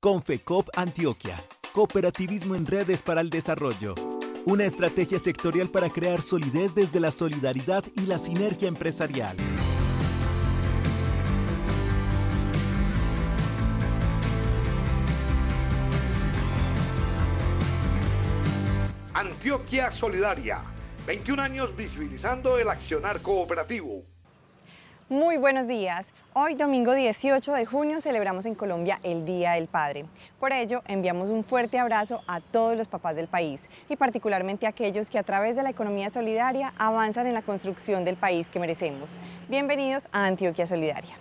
Confecop Antioquia. Cooperativismo en redes para el desarrollo. Una estrategia sectorial para crear solidez desde la solidaridad y la sinergia empresarial. Antioquia Solidaria, 21 años visibilizando el accionar cooperativo. Muy buenos días. Hoy, domingo 18 de junio, celebramos en Colombia el Día del Padre. Por ello, enviamos un fuerte abrazo a todos los papás del país y particularmente a aquellos que a través de la economía solidaria avanzan en la construcción del país que merecemos. Bienvenidos a Antioquia Solidaria.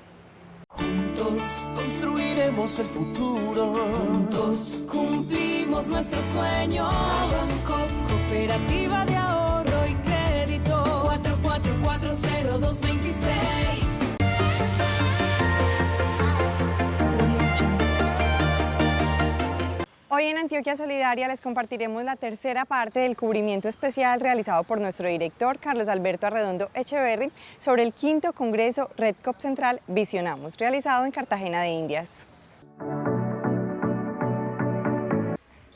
Juntos construiremos el futuro. Juntos cumplimos nuestros sueños. Banco Cooperativa de Ahorro y Crédito 4440-226. Hoy en Antioquia Solidaria les compartiremos la tercera parte del cubrimiento especial realizado por nuestro director Carlos Alberto Arredondo Echeverry sobre el 5º Congreso Redcop Central Visionamos, realizado en Cartagena de Indias.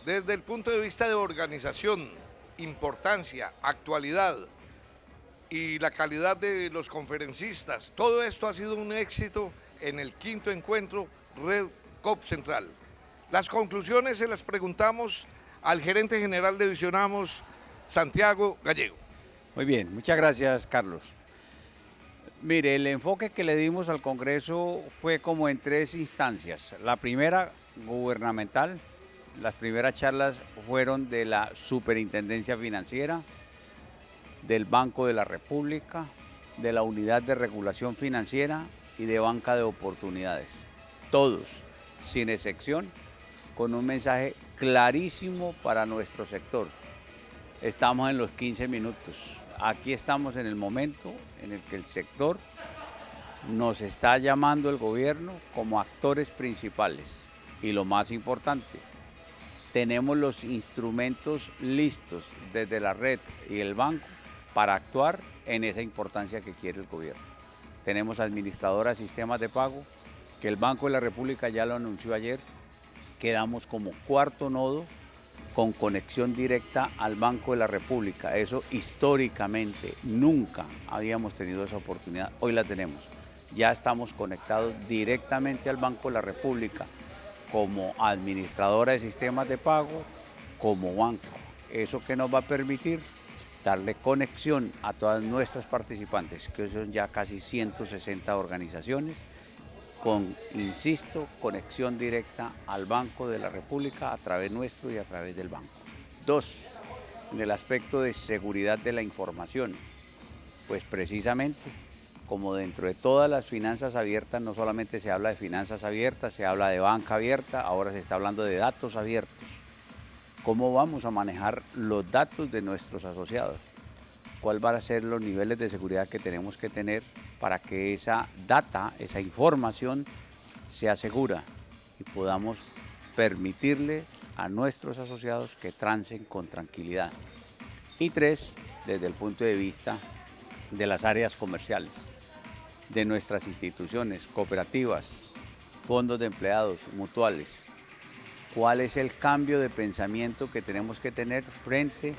Desde el punto de vista de organización, importancia, actualidad y la calidad de los conferencistas, todo esto ha sido un éxito en el 5º encuentro Redcop Central. Las conclusiones se las preguntamos al gerente general de Visionamos, Santiago Gallego. Muy bien, muchas gracias, Carlos. Mire, el enfoque que le dimos al Congreso fue como en 3 instancias. La primera, gubernamental. Las primeras charlas fueron de la Superintendencia Financiera, del Banco de la República, de la Unidad de Regulación Financiera y de Banca de Oportunidades. Todos, sin excepción, con un mensaje clarísimo para nuestro sector. Estamos en los 15 minutos. Aquí estamos en el momento en el que el sector nos está llamando el gobierno como actores principales. Y lo más importante, tenemos los instrumentos listos desde la red y el banco para actuar en esa importancia que quiere el gobierno. Tenemos administradoras de sistemas de pago, que el Banco de la República ya lo anunció ayer. Quedamos como 4º nodo con conexión directa al Banco de la República. Eso históricamente nunca habíamos tenido esa oportunidad, hoy la tenemos. Ya estamos conectados directamente al Banco de la República como administradora de sistemas de pago, como banco. Eso que nos va a permitir darle conexión a todas nuestras participantes, que son ya casi 160 organizaciones, con, insisto, conexión directa al Banco de la República a través nuestro y a través del banco. 2, en el aspecto de seguridad de la información, pues precisamente como dentro de todas las finanzas abiertas, no solamente se habla de finanzas abiertas, se habla de banca abierta, ahora se está hablando de datos abiertos. ¿Cómo vamos a manejar los datos de nuestros asociados? ¿Cuál van a ser los niveles de seguridad que tenemos que tener para que esa data, esa información sea segura y podamos permitirle a nuestros asociados que transen con tranquilidad? Y 3, desde el punto de vista de las áreas comerciales, de nuestras instituciones, cooperativas, fondos de empleados, mutuales. ¿Cuál es el cambio de pensamiento que tenemos que tener frente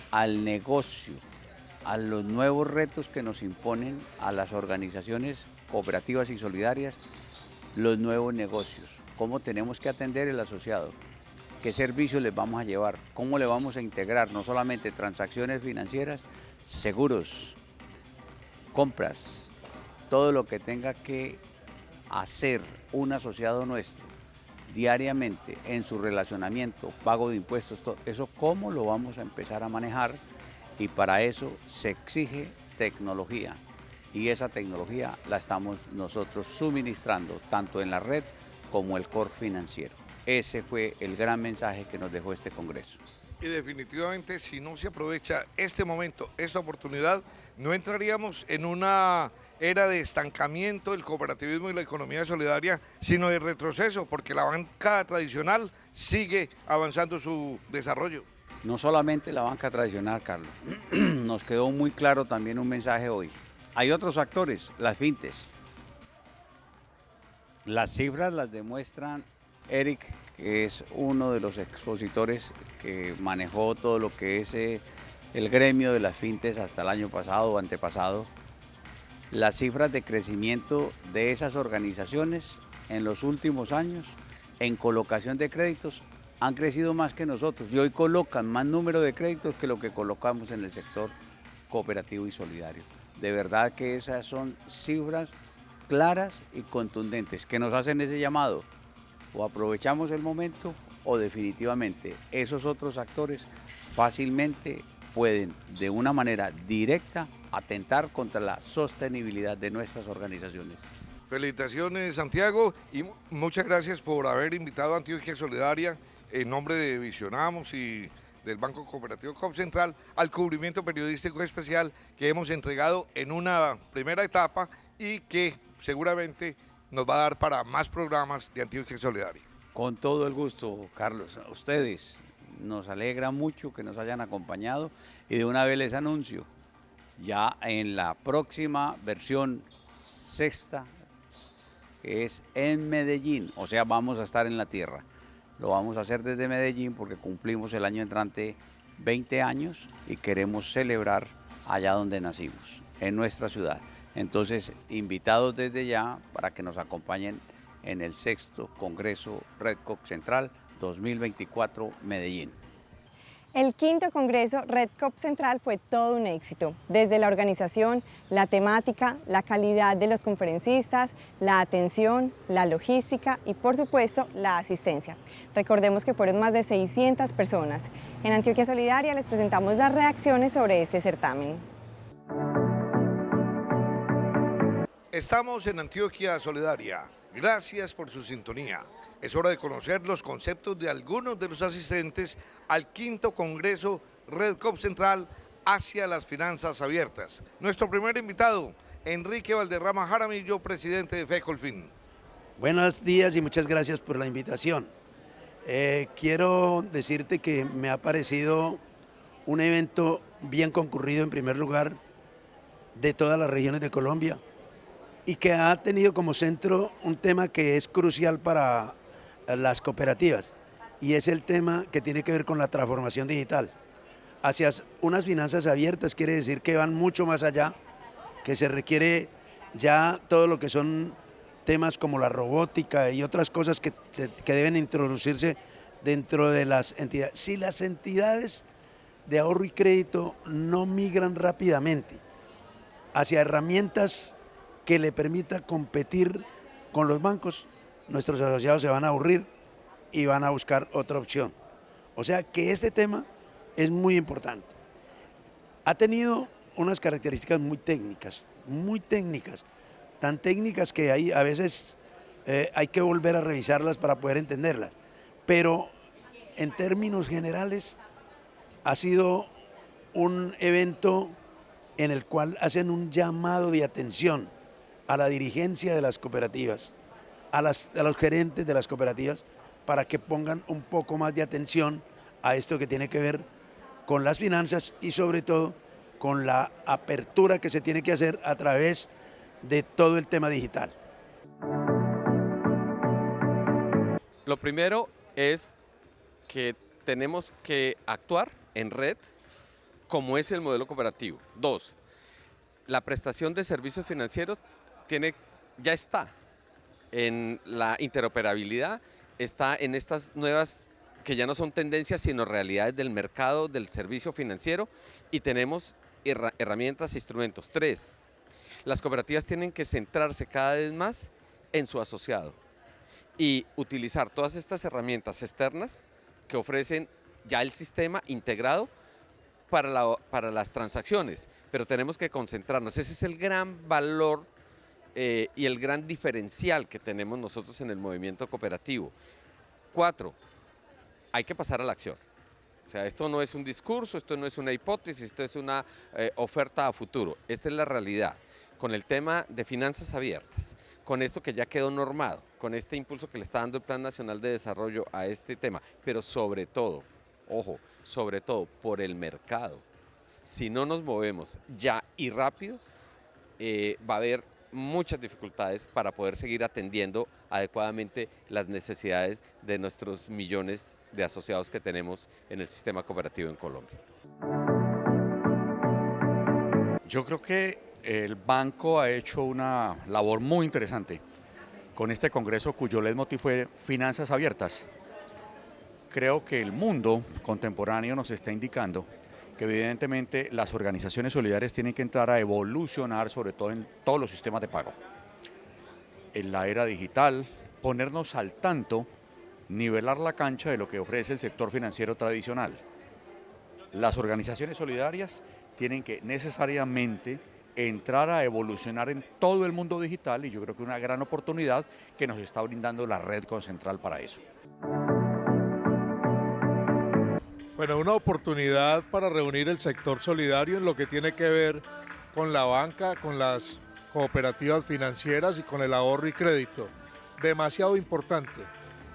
al negocio, a los nuevos retos que nos imponen a las organizaciones cooperativas y solidarias, los nuevos negocios? ¿Cómo tenemos que atender el asociado? ¿Qué servicios les vamos a llevar? ¿Cómo le vamos a integrar no solamente transacciones financieras, seguros, compras, todo lo que tenga que hacer un asociado nuestro diariamente en su relacionamiento, pago de impuestos, todo eso cómo lo vamos a empezar a manejar? Y para eso se exige tecnología y esa tecnología la estamos nosotros suministrando tanto en la red como el core financiero. Ese fue el gran mensaje que nos dejó este Congreso. Y definitivamente si no se aprovecha este momento, esta oportunidad, no entraríamos en una era de estancamiento del cooperativismo y la economía solidaria, sino de retroceso, porque la banca tradicional sigue avanzando su desarrollo. No solamente la banca tradicional, Carlos, nos quedó muy claro también un mensaje hoy. Hay otros actores, las fintechs. Las cifras las demuestran Eric, que es uno de los expositores que manejó todo lo que es el gremio de las fintechs hasta el año pasado o antepasado, las cifras de crecimiento de esas organizaciones en los últimos años en colocación de créditos han crecido más que nosotros y hoy colocan más número de créditos que lo que colocamos en el sector cooperativo y solidario. De verdad que esas son cifras claras y contundentes que nos hacen ese llamado. O aprovechamos el momento o definitivamente esos otros actores fácilmente pueden de una manera directa atentar contra la sostenibilidad de nuestras organizaciones. Felicitaciones, Santiago, y muchas gracias por haber invitado a Antioquia Solidaria en nombre de Visionamos y del Banco Cooperativo COP Central al cubrimiento periodístico especial que hemos entregado en una primera etapa y que seguramente nos va a dar para más programas de Antioquia Solidaria. Con todo el gusto, Carlos. A ustedes nos alegra mucho que nos hayan acompañado y de una vez les anuncio, ya en la próxima versión sexta, que es en Medellín, o sea, vamos a estar en la tierra. Lo vamos a hacer desde Medellín porque cumplimos el año entrante 20 años y queremos celebrar allá donde nacimos, en nuestra ciudad. Entonces, invitados desde ya para que nos acompañen en el 6º Congreso RedCop Central 2024 Medellín. El 5º Congreso RedCop Central fue todo un éxito, desde la organización, la temática, la calidad de los conferencistas, la atención, la logística y por supuesto la asistencia. Recordemos que fueron más de 600 personas. En Antioquia Solidaria les presentamos las reacciones sobre este certamen. Estamos en Antioquia Solidaria. Gracias por su sintonía. Es hora de conocer los conceptos de algunos de los asistentes al 5º Congreso RedCop Central hacia las finanzas abiertas. Nuestro primer invitado, Enrique Valderrama Jaramillo, presidente de FECOLFIN. Buenos días y muchas gracias por la invitación. Quiero decirte que me ha parecido un evento bien concurrido en primer lugar de todas las regiones de Colombia y que ha tenido como centro un tema que es crucial para las cooperativas y es el tema que tiene que ver con la transformación digital. Hacia unas finanzas abiertas quiere decir que van mucho más allá, que se requiere ya todo lo que son temas como la robótica y otras cosas que deben introducirse dentro de las entidades. Si las entidades de ahorro y crédito no migran rápidamente hacia herramientas que le permita competir con los bancos, nuestros asociados se van a aburrir y van a buscar otra opción. O sea que este tema es muy importante. Ha tenido unas características muy técnicas, tan técnicas que a veces hay que volver a revisarlas para poder entenderlas. Pero en términos generales ha sido un evento en el cual hacen un llamado de atención a la dirigencia de las cooperativas, a los gerentes de las cooperativas, para que pongan un poco más de atención a esto que tiene que ver con las finanzas y sobre todo con la apertura que se tiene que hacer a través de todo el tema digital. Lo primero es que tenemos que actuar en red como es el modelo cooperativo. 2, la prestación de servicios financieros ya está en la interoperabilidad, está en estas nuevas que ya no son tendencias sino realidades del mercado del servicio financiero y tenemos herramientas e instrumentos. 3, las cooperativas tienen que centrarse cada vez más en su asociado y utilizar todas estas herramientas externas que ofrecen ya el sistema integrado para las transacciones, pero tenemos que concentrarnos. Ese es el gran valor y el gran diferencial que tenemos nosotros en el movimiento cooperativo. 4, hay que pasar a la acción. O sea, esto no es un discurso, esto no es una hipótesis, esto es una oferta a futuro. Esta es la realidad. Con el tema de finanzas abiertas, con esto que ya quedó normado, con este impulso que le está dando el Plan Nacional de Desarrollo a este tema, pero sobre todo, ojo, sobre todo por el mercado. Si no nos movemos ya y rápido, va a haber muchas dificultades para poder seguir atendiendo adecuadamente las necesidades de nuestros millones de asociados que tenemos en el sistema cooperativo en Colombia. Yo creo que el banco ha hecho una labor muy interesante con este congreso cuyo leitmotiv fue Finanzas Abiertas. Creo que el mundo contemporáneo nos está indicando que evidentemente las organizaciones solidarias tienen que entrar a evolucionar, sobre todo en todos los sistemas de pago. En la era digital, ponernos al tanto, nivelar la cancha de lo que ofrece el sector financiero tradicional. Las organizaciones solidarias tienen que necesariamente entrar a evolucionar en todo el mundo digital y yo creo que una gran oportunidad que nos está brindando la Red Concentral para eso. Bueno, una oportunidad para reunir el sector solidario en lo que tiene que ver con la banca, con las cooperativas financieras y con el ahorro y crédito. Demasiado importante,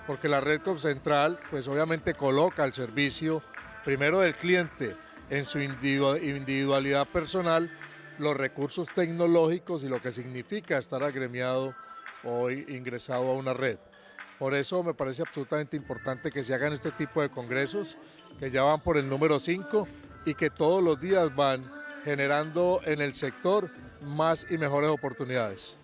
porque la Red Concentral pues obviamente coloca al servicio primero del cliente en su individualidad personal los recursos tecnológicos y lo que significa estar agremiado o ingresado a una red. Por eso me parece absolutamente importante que se hagan este tipo de congresos, que ya van por el número 5 y que todos los días van generando en el sector más y mejores oportunidades.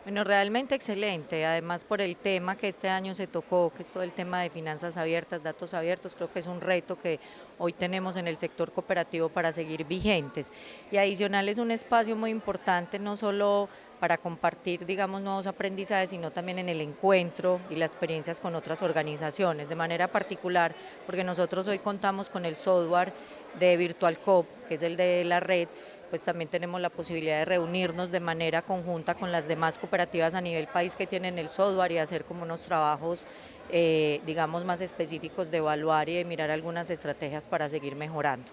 Bueno, realmente excelente, además por el tema que este año se tocó, que es todo el tema de finanzas abiertas, datos abiertos, creo que es un reto que hoy tenemos en el sector cooperativo para seguir vigentes. Y adicional es un espacio muy importante, no solo para compartir, digamos, nuevos aprendizajes, sino también en el encuentro y las experiencias con otras organizaciones, de manera particular, porque nosotros hoy contamos con el software de Virtual Coop, que es el de la red, pues también tenemos la posibilidad de reunirnos de manera conjunta con las demás cooperativas a nivel país que tienen el software y hacer como unos trabajos, digamos, más específicos de evaluar y de mirar algunas estrategias para seguir mejorando.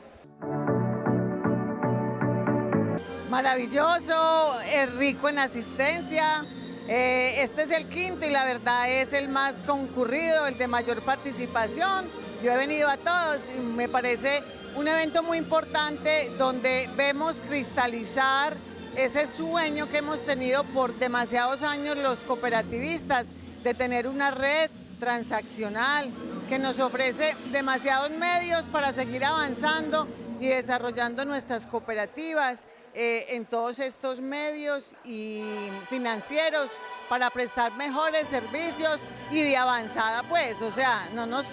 Maravilloso, es rico en asistencia. Este es el quinto y la verdad es el más concurrido, el de mayor participación. Yo he venido a todos y me parece un evento muy importante donde vemos cristalizar ese sueño que hemos tenido por demasiados años los cooperativistas de tener una red transaccional que nos ofrece demasiados medios para seguir avanzando y desarrollando nuestras cooperativas en todos estos medios y financieros para prestar mejores servicios y de avanzada pues, o sea, no nos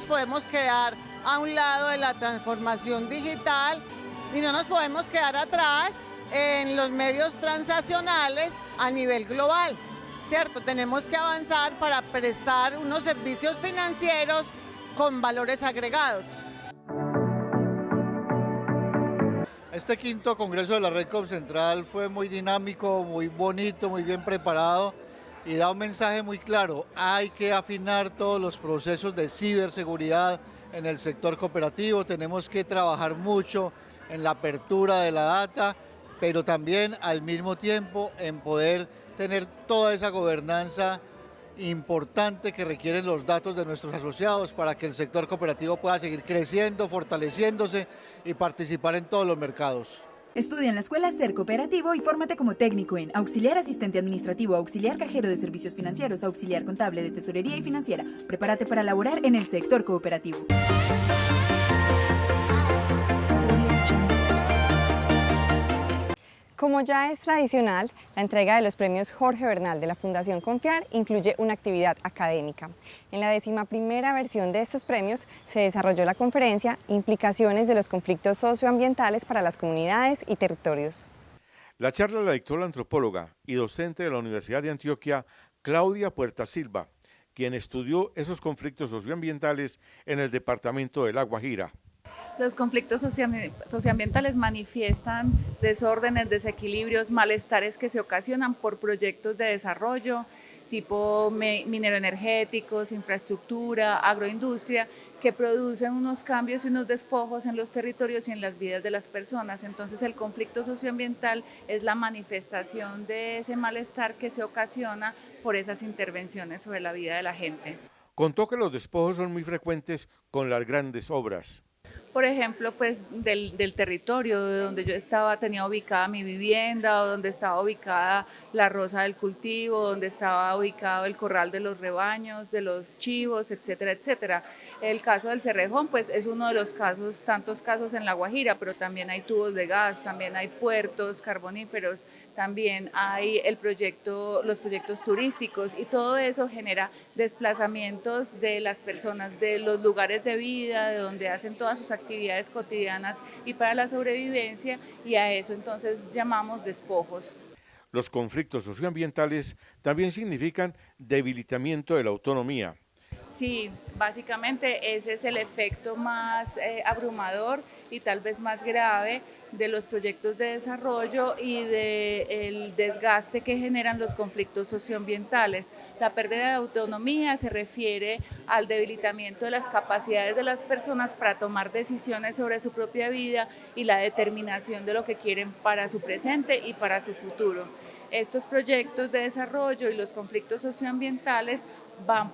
podemos quedar a un lado de la transformación digital y no nos podemos quedar atrás en los medios transaccionales a nivel global, ¿cierto? Tenemos que avanzar para prestar unos servicios financieros con valores agregados. Este quinto congreso de la Red Concentral fue muy dinámico, muy bonito, muy bien preparado y da un mensaje muy claro. Hay que afinar todos los procesos de ciberseguridad en el sector cooperativo, tenemos que trabajar mucho en la apertura de la data, pero también al mismo tiempo en poder tener toda esa gobernanza importante que requieren los datos de nuestros asociados para que el sector cooperativo pueda seguir creciendo, fortaleciéndose y participar en todos los mercados. Estudia en la Escuela Ser Cooperativo y fórmate como técnico en auxiliar asistente administrativo, auxiliar cajero de servicios financieros, auxiliar contable de tesorería y financiera. Prepárate para laborar en el sector cooperativo. Como ya es tradicional, la entrega de los premios Jorge Bernal de la Fundación Confiar incluye una actividad académica. En la 11ª versión de estos premios se desarrolló la conferencia Implicaciones de los conflictos socioambientales para las comunidades y territorios. La charla la dictó la antropóloga y docente de la Universidad de Antioquia, Claudia Puerta Silva, quien estudió esos conflictos socioambientales en el departamento de La Guajira. Los conflictos socioambientales manifiestan desórdenes, desequilibrios, malestares que se ocasionan por proyectos de desarrollo tipo mineroenergéticos, infraestructura, agroindustria, que producen unos cambios y unos despojos en los territorios y en las vidas de las personas. Entonces el conflicto socioambiental es la manifestación de ese malestar que se ocasiona por esas intervenciones sobre la vida de la gente. Contó que los despojos son muy frecuentes con las grandes obras. por ejemplo, pues del territorio de donde yo tenía ubicada mi vivienda, o donde estaba ubicada la roza del cultivo, donde estaba ubicado el corral de los rebaños, de los chivos, etcétera, etcétera. El caso del Cerrejón, pues es uno de los casos, tantos casos en La Guajira, pero también hay tubos de gas, también hay puertos carboníferos, también hay los proyectos turísticos, y todo eso genera desplazamientos de las personas, de los lugares de vida, de donde hacen todas sus actividades cotidianas y para la sobrevivencia, y a eso entonces llamamos despojos. Los conflictos socioambientales también significan debilitamiento de la autonomía. Sí, básicamente ese es el efecto más abrumador y tal vez más grave de los proyectos de desarrollo y del desgaste que generan los conflictos socioambientales. La pérdida de autonomía se refiere al debilitamiento de las capacidades de las personas para tomar decisiones sobre su propia vida y la determinación de lo que quieren para su presente y para su futuro. Estos proyectos de desarrollo y los conflictos socioambientales van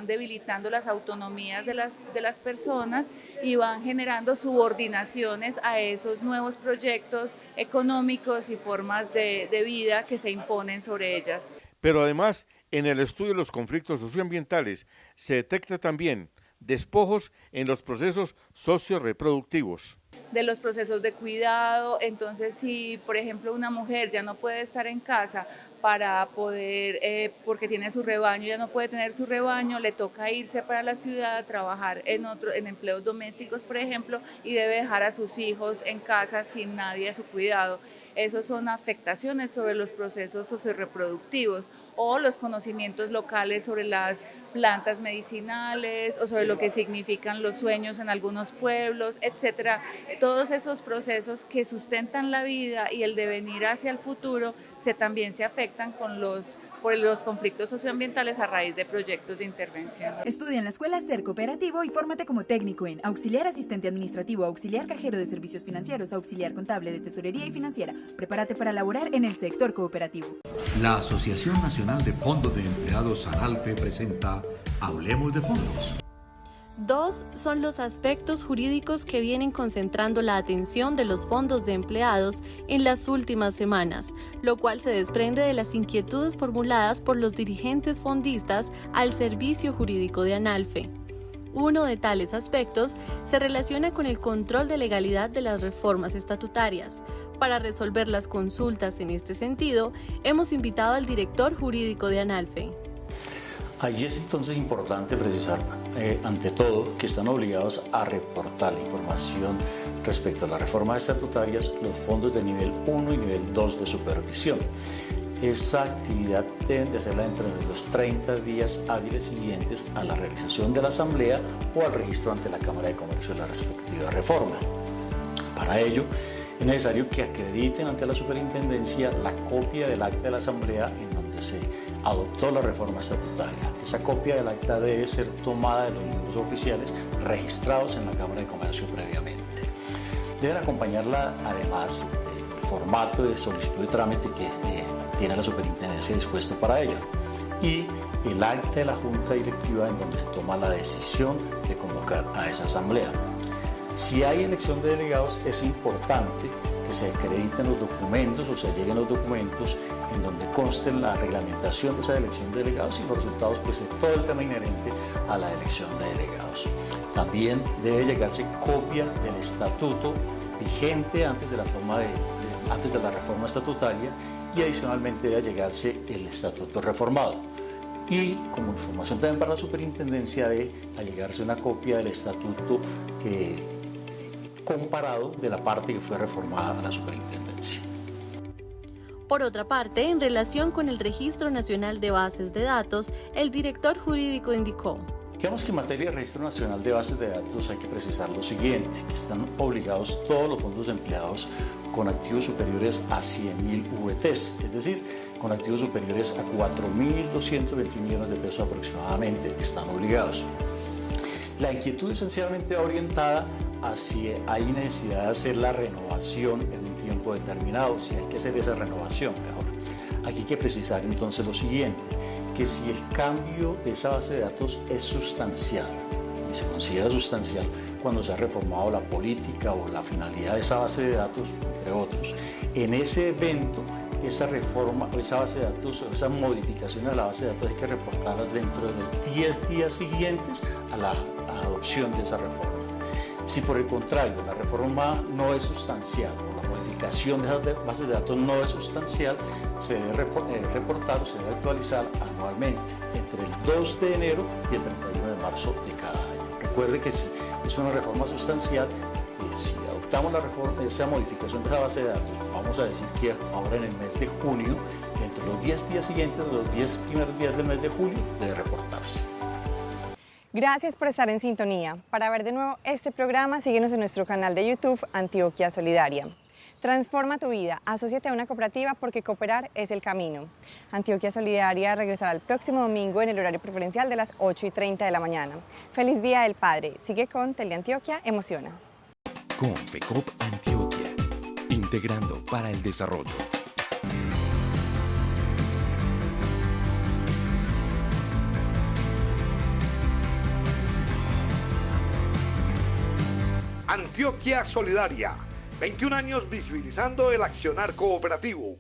debilitando las autonomías de las personas y van generando subordinaciones a esos nuevos proyectos económicos y formas de vida que se imponen sobre ellas. Pero además, en el estudio de los conflictos socioambientales se detecta también despojos en los procesos socioreproductivos. De los procesos de cuidado, entonces si por ejemplo una mujer ya no puede estar en casa para poder, porque tiene su rebaño, ya no puede tener su rebaño, le toca irse para la ciudad a trabajar en empleos domésticos, por ejemplo, y debe dejar a sus hijos en casa sin nadie a su cuidado. Esos son afectaciones sobre los procesos socioreproductivos o los conocimientos locales sobre las plantas medicinales o sobre lo que significan los sueños en algunos pueblos, etcétera. Todos esos procesos que sustentan la vida y el devenir hacia el futuro también se afectan por los conflictos socioambientales a raíz de proyectos de intervención. Estudia en la Escuela Ser Cooperativo y fórmate como técnico en auxiliar asistente administrativo, auxiliar cajero de servicios financieros, auxiliar contable de tesorería y financiera. Prepárate para laborar en el sector cooperativo. La Asociación Nacional de Fondos de Empleados ANALFE presenta Hablemos de Fondos. Dos son los aspectos jurídicos que vienen concentrando la atención de los fondos de empleados en las últimas semanas, lo cual se desprende de las inquietudes formuladas por los dirigentes fondistas al servicio jurídico de ANALFE. Uno de tales aspectos se relaciona con el control de legalidad de las reformas estatutarias. Para resolver las consultas en este sentido, hemos invitado al director jurídico de ANALFE. Allí es entonces importante precisar, ante todo, que están obligados a reportar la información respecto a las reformas estatutarias, los fondos de nivel 1 y nivel 2 de supervisión. Esa actividad deben de hacerla dentro de los 30 días hábiles siguientes a la realización de la asamblea o al registro ante la Cámara de Comercio de la respectiva reforma. Para ello, es necesario que acrediten ante la superintendencia la copia del acta de la asamblea en donde se adoptó la reforma estatutaria. Esa copia del acta debe ser tomada de los libros oficiales registrados en la Cámara de Comercio previamente. Deben acompañarla además el formato de solicitud de trámite que tiene la superintendencia dispuesta para ello y el acta de la junta directiva en donde se toma la decisión de convocar a esa asamblea. Si hay elección de delegados, es importante que se acrediten los documentos o se lleguen los documentos en donde conste la reglamentación de esa elección de delegados y los resultados pues, de todo el tema inherente a la elección de delegados. También debe llegarse copia del estatuto vigente antes de la antes de la reforma estatutaria y adicionalmente debe llegarse el estatuto reformado. Y como información también para la superintendencia debe allegarse una copia del estatuto comparado de la parte que fue reformada a la superintendencia. Por otra parte, en relación con el Registro Nacional de Bases de Datos, el director jurídico indicó: Digamos que en materia de Registro Nacional de Bases de Datos hay que precisar lo siguiente, que están obligados todos los fondos de empleados con activos superiores a 100.000 VTs, es decir, con activos superiores a 4.221 millones de pesos aproximadamente, están obligados. La inquietud esencialmente va orientada a si hay necesidad de hacer la renovación en un tiempo determinado, si hay que hacer esa renovación mejor. Aquí hay que precisar entonces lo siguiente, que si el cambio de esa base de datos es sustancial, y se considera sustancial cuando se ha reformado la política o la finalidad de esa base de datos, entre otros. En ese evento, esa reforma, esa base de datos, esa modificación a la base de datos hay que reportarlas dentro de los 10 días siguientes a la adopción de esa reforma. Si por el contrario la reforma no es sustancial o la modificación de esas bases de datos no es sustancial, se debe reportar o se debe actualizar anualmente entre el 2 de enero y el 31 de marzo de cada año. Recuerde que si es una reforma sustancial, si adoptamos la reforma, esa modificación de esa base de datos, vamos a decir que ahora en el mes de junio, entre los 10 días siguientes, los 10 primeros días del mes de julio, debe reportarse. Gracias por estar en sintonía. Para ver de nuevo este programa, síguenos en nuestro canal de YouTube Antioquia Solidaria. Transforma tu vida, asóciate a una cooperativa porque cooperar es el camino. Antioquia Solidaria regresará el próximo domingo en el horario preferencial de las 8:30 de la mañana. Feliz Día del Padre. Sigue con Teleantioquia Emociona. Confecop Antioquia, integrando para el desarrollo. Antioquia Solidaria, 21 años visibilizando el accionar cooperativo.